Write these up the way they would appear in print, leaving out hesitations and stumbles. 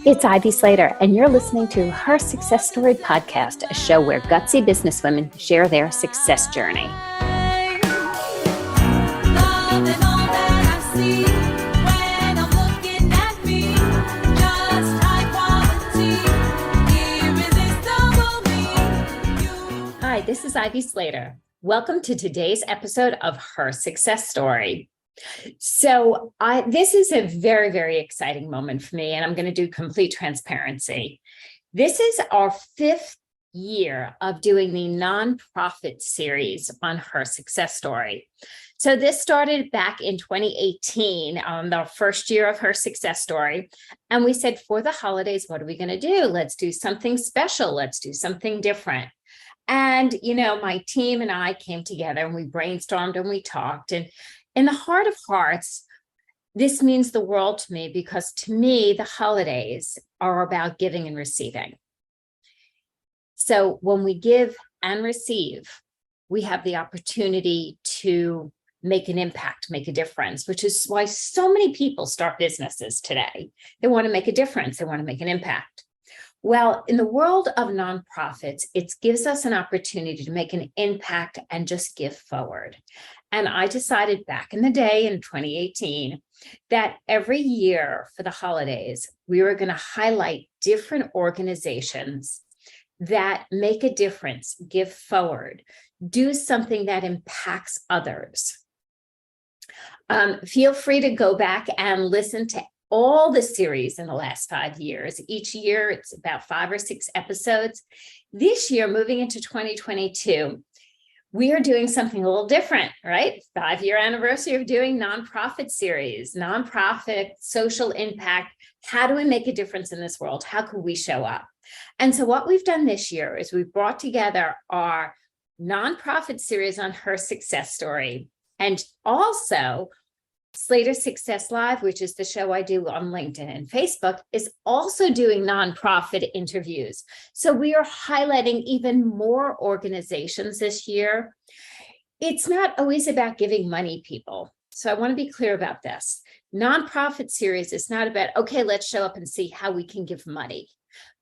It's Ivy Slater, and you're listening to Her Success Story podcast, a show where gutsy businesswomen share their success journey. Hi, this is Ivy Slater. Welcome to today's episode of Her Success Story. So this is a very, very exciting moment for me, and I'm going to do complete transparency. This is our 5th year of doing the nonprofit series on Her Success Story. So this started back in 2018, the first year of Her Success Story. And we said, for the holidays, what are we going to do? Let's do something special. Let's do something different. And, my team and I came together and we brainstormed and we talked. And in the heart of hearts, this means the world to me because to me, the holidays are about giving and receiving. So when we give and receive, we have the opportunity to make an impact, make a difference, which is why so many people start businesses today. They want to make a difference. They want to make an impact. Well, in the world of nonprofits, it gives us an opportunity to make an impact and just give forward. And I decided back in the day in 2018 that every year for the holidays, we were going to highlight different organizations that make a difference, give forward, do something that impacts others. Feel free to go back and listen to all the series in the last 5 years. Each year, it's about 5 or 6 episodes. This year, moving into 2022, we are doing something a little different, right? 5-year anniversary of doing nonprofit series, nonprofit social impact. How do we make a difference in this world? How can we show up? And so what we've done this year is we've brought together our nonprofit series on Her Success Story, and also Slater Success Live, which is the show I do on LinkedIn and Facebook, is also doing nonprofit interviews. So we are highlighting even more organizations this year. It's not always about giving money, people. So I want to be clear about this. Nonprofit series is not about, okay, let's show up and see how we can give money.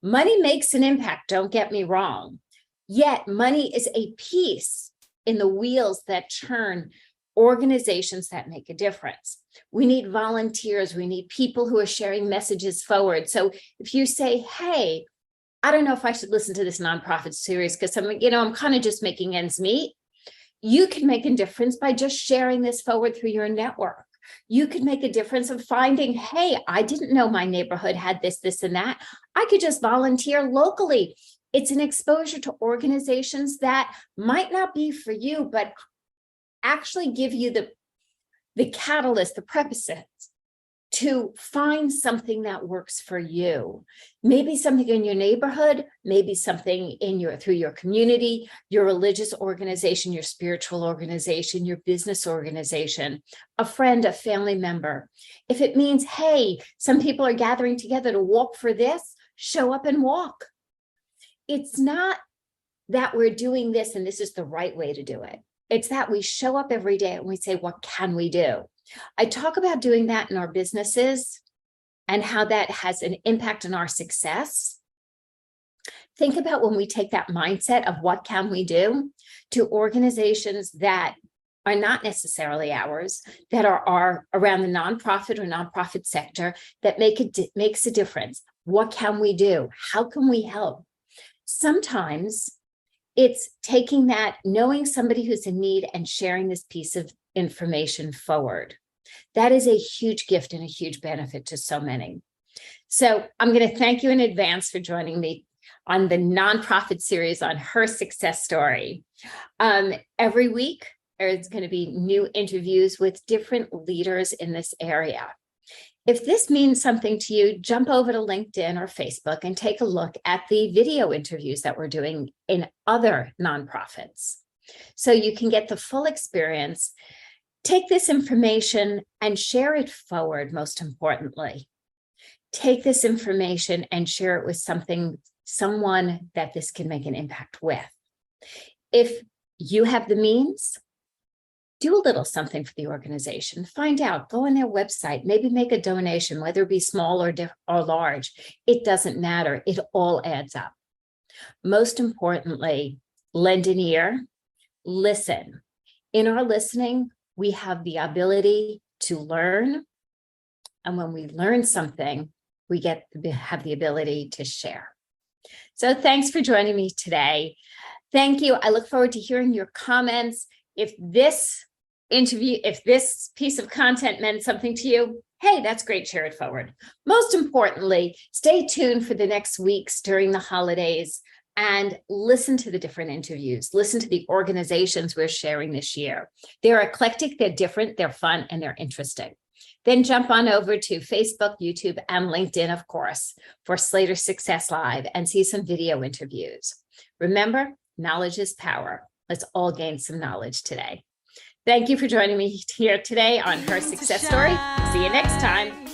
Money makes an impact, don't get me wrong. Yet money is a piece in the wheels that turn organizations that make a difference. We need volunteers. We need people who are sharing messages forward. So if you say, hey, I don't know if I should listen to this nonprofit series because I'm kind of just making ends meet. You can make a difference by just sharing this forward through your network. You could make a difference of finding, hey, I didn't know my neighborhood had this, this, and that. I could just volunteer locally. It's an exposure to organizations that might not be for you, but actually give you the catalyst, the prerequisites to find something that works for you. Maybe something in your neighborhood, maybe something through your community, your religious organization, your spiritual organization, your business organization, a friend, a family member. If it means, hey, some people are gathering together to walk for this, show up and walk. It's not that we're doing this and this is the right way to do it. It's that we show up every day and we say, what can we do? I talk about doing that in our businesses and how that has an impact on our success. Think about when we take that mindset of what can we do to organizations that are not necessarily ours, that are around the nonprofit or nonprofit sector that makes a difference. What can we do? How can we help? Sometimes it's taking that, knowing somebody who's in need and sharing this piece of information forward. That is a huge gift and a huge benefit to so many. So I'm going to thank you in advance for joining me on the nonprofit series on Her Success Story. Every week, there's going to be new interviews with different leaders in this area. If this means something to you, jump over to LinkedIn or Facebook and take a look at the video interviews that we're doing in other nonprofits. So you can get the full experience. Take this information and share it forward, most importantly. Take this information and share it with someone that this can make an impact with. If you have the means, do a little something for the organization. Find out, go on their website, maybe make a donation, whether it be small or large. It doesn't matter. It all adds up. Most importantly, lend an ear, listen. In our listening, we have the ability to learn. And when we learn something, we have the ability to share. So thanks for joining me today. Thank you. I look forward to hearing your comments. If this piece of content meant something to you, hey, that's great. Share it forward. Most importantly, stay tuned for the next weeks during the holidays and listen to the different interviews. Listen to the organizations we're sharing this year. They're eclectic, they're different, they're fun, and they're interesting. Then jump on over to Facebook, YouTube, and LinkedIn, of course, for Slater Success Live and see some video interviews. Remember, knowledge is power. Let's all gain some knowledge today. Thank you for joining me here today on Her Success Story. See you next time.